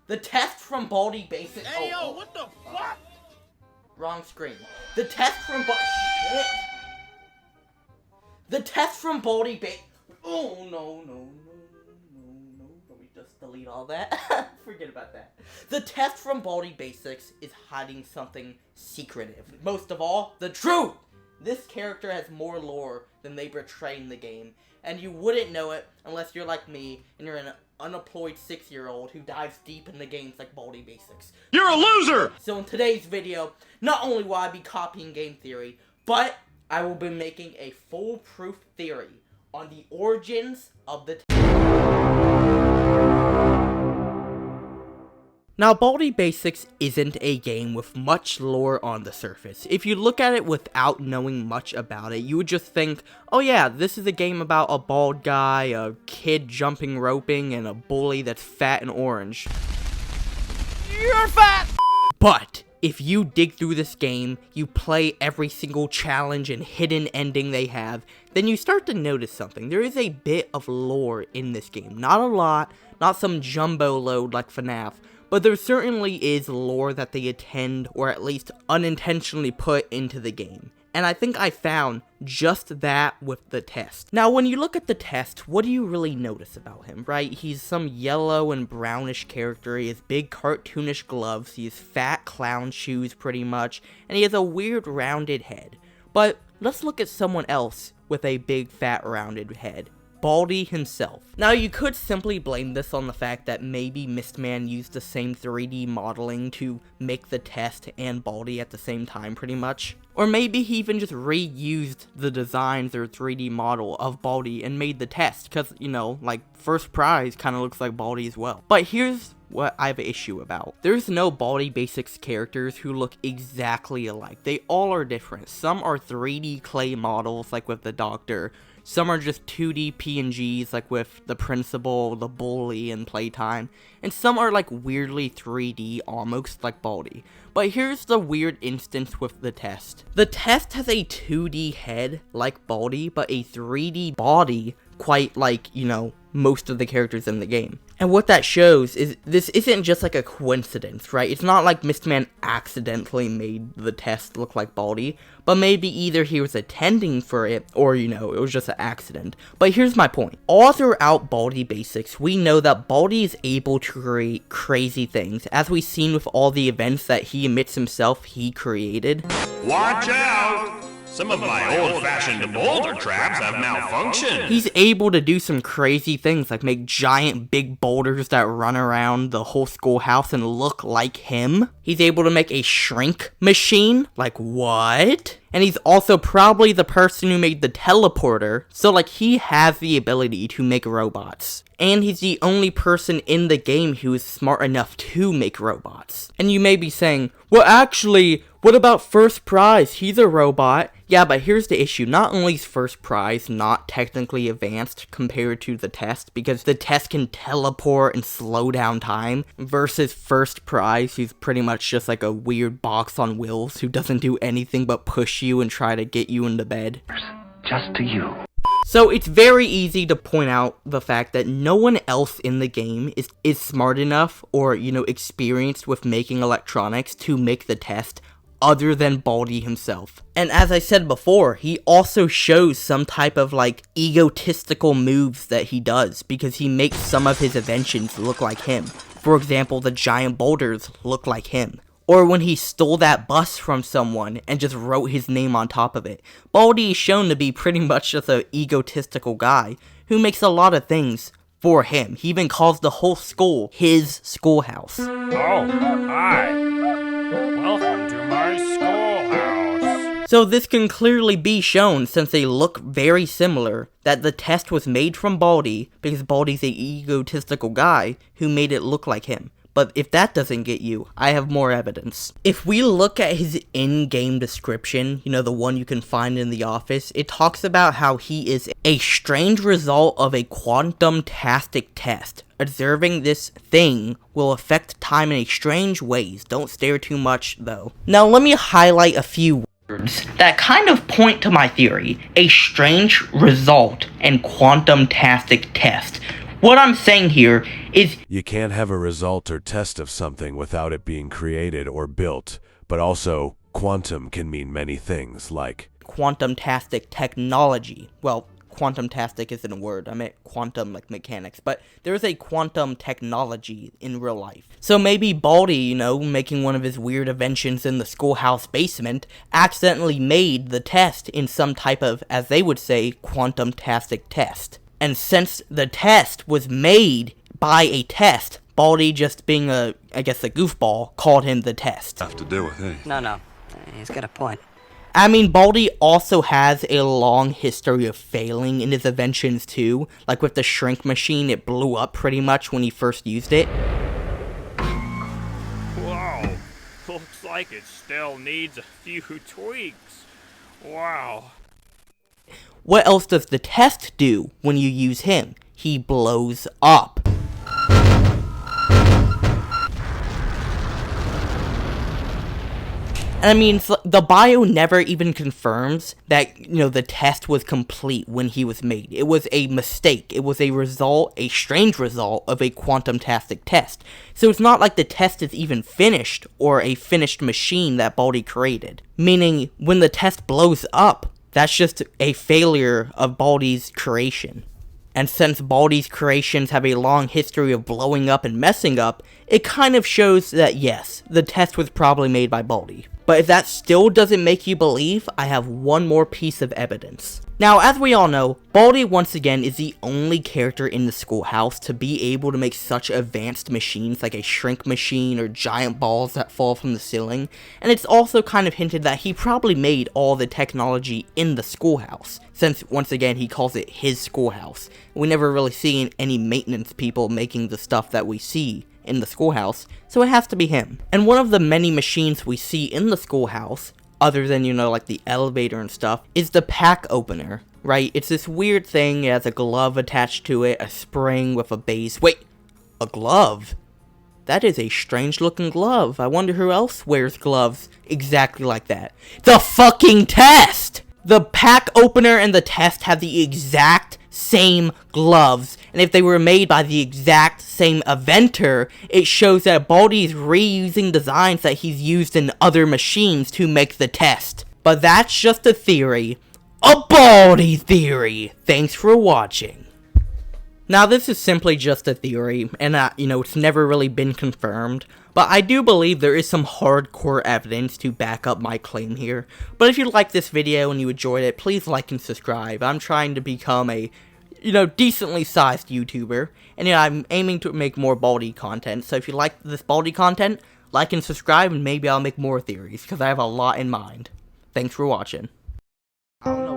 The test from Baldi Basics. Hey, yo, what the fuck? Wrong screen. The test from Shit. The test from Baldi Basics. Oh, no. Let me just delete all that. Forget about that. The test from Baldi Basics is hiding something secretive. Most of all, the truth! This character has more lore than they portray in the game, and you wouldn't know it unless you're like me and you're an unemployed 6-year-old who dives deep in the games like Baldi Basics. You're a loser! So in today's video, not only will I be copying game theory, but I will be making a foolproof theory on the origins of the Now, Baldi Basics isn't a game with much lore on the surface. If you look at it without knowing much about it, you would just think, oh yeah, this is a game about a bald guy, a kid jumping roping, and a bully that's fat and orange. You're fat! But if you dig through this game, you play every single challenge and hidden ending they have, then you start to notice something. There is a bit of lore in this game. Not a lot, not some jumbo load like FNAF, but there certainly is lore that they attend, or at least unintentionally put into the game. And I think I found just that with the test. Now, when you look at the test, what do you really notice about him, right? He's some yellow and brownish character, he has big cartoonish gloves, he has fat clown shoes pretty much, and he has a weird rounded head. But let's look at someone else with a big fat rounded head. Baldi himself. Now, you could simply blame this on the fact that maybe Mistman used the same 3D modeling to make the test and Baldi at the same time, pretty much. Or maybe he even just reused the designs or 3D model of Baldi and made the test, because, you know, like, First Prize kind of looks like Baldi as well. But here's what I have an issue about. There's no Baldi Basics characters who look exactly alike. They all are different. Some are 3D clay models, like with the Doctor. Some are just 2D PNGs, like with the Principal, the Bully, and Playtime. And some are like weirdly 3D, almost like Baldi. But here's the weird instance with the test. The test has a 2D head, like Baldi, but a 3D body, quite like, you know, most of the characters in the game. And what that shows is this isn't just like a coincidence, right? It's not like Mistman accidentally made the test look like Baldi, but maybe either he was attending for it, or, you know, it was just an accident. But here's my point. All throughout Baldi Basics, we know that Baldi is able to create crazy things, as we've seen with all the events that he admits himself he created. Watch out! Some of my old-fashioned boulder traps have malfunctions. He's able to do some crazy things, like make giant big boulders that run around the whole schoolhouse and look like him. He's able to make a shrink machine. Like, what? And he's also probably the person who made the teleporter, so like he has the ability to make robots. And he's the only person in the game who is smart enough to make robots. And you may be saying, well actually, what about First Prize? He's a robot. Yeah, but here's the issue. Not only is First Prize not technically advanced compared to the test, because the test can teleport and slow down time, versus First Prize, who's pretty much just like a weird box on wheels who doesn't do anything but push you and try to get you into bed. Just to you. So it's very easy to point out the fact that no one else in the game is smart enough or, you know, experienced with making electronics to make the test other than Baldi himself. And as I said before, he also shows some type of like egotistical moves that he does because he makes some of his inventions look like him. For example, the giant boulders look like him. Or when he stole that bus from someone and just wrote his name on top of it. Baldi is shown to be pretty much just an egotistical guy who makes a lot of things for him. He even calls the whole school his schoolhouse. Oh, hi. Welcome to my schoolhouse. So this can clearly be shown, since they look very similar, that the test was made from Baldi because Baldi's an egotistical guy who made it look like him. But if that doesn't get you, I have more evidence. If we look at his in-game description, you know, the one you can find in the office, it talks about how he is a strange result of a quantum-tastic test. Observing this thing will affect time in a strange ways. Don't stare too much, though. Now, let me highlight a few words that kind of point to my theory. A strange result and quantum-tastic test. What I'm saying here is You can't have a result or test of something without it being created or built, but also quantum can mean many things like quantum-tastic technology. Well, quantum-tastic isn't a word, I meant quantum like mechanics, but there's a quantum technology in real life. So maybe Baldi, making one of his weird inventions in the schoolhouse basement, accidentally made the test in some type of, as they would say, quantum-tastic test. And since the test was made by a test, Baldi, just being a goofball, called him the test. Have to do with it. No. He's got a point. I mean, Baldi also has a long history of failing in his inventions too. Like with the shrink machine, it blew up pretty much when he first used it. Whoa, looks like it still needs a few tweaks. Wow. What else does the test do when you use him? He blows up. And I mean, the bio never even confirms that, the test was complete when he was made. It was a mistake. It was a result, a strange result, of a quantum-tastic test. So it's not like the test is even finished, or a finished machine that Baldi created. Meaning, when the test blows up, that's just a failure of Baldi's creation. And since Baldi's creations have a long history of blowing up and messing up, it kind of shows that yes, the test was probably made by Baldi. But if that still doesn't make you believe, I have one more piece of evidence. Now, as we all know, Baldi once again is the only character in the schoolhouse to be able to make such advanced machines like a shrink machine or giant balls that fall from the ceiling, and it's also kind of hinted that he probably made all the technology in the schoolhouse, since once again he calls it his schoolhouse. We never really see any maintenance people making the stuff that we see in the schoolhouse, so it has to be him. And one of the many machines we see in the schoolhouse, other than, like the elevator and stuff, is the pack opener, right? It's this weird thing, it has a glove attached to it, a spring with a base. Wait, a glove? That is a strange looking glove. I wonder who else wears gloves exactly like that. The fucking test! The pack opener and the test have the exact same gloves, and if they were made by the exact same inventor, it shows that Baldi is reusing designs that he's used in other machines to make the test. But that's just a theory. A Baldi theory! Thanks for watching. Now, this is simply just a theory, and it's never really been confirmed, but I do believe there is some hardcore evidence to back up my claim here. But if you liked this video and you enjoyed it, please like and subscribe. I'm trying to become a, decently sized YouTuber, and I'm aiming to make more Baldi content, so if you like this Baldi content, like and subscribe, and maybe I'll make more theories, because I have a lot in mind. Thanks for watching. I don't know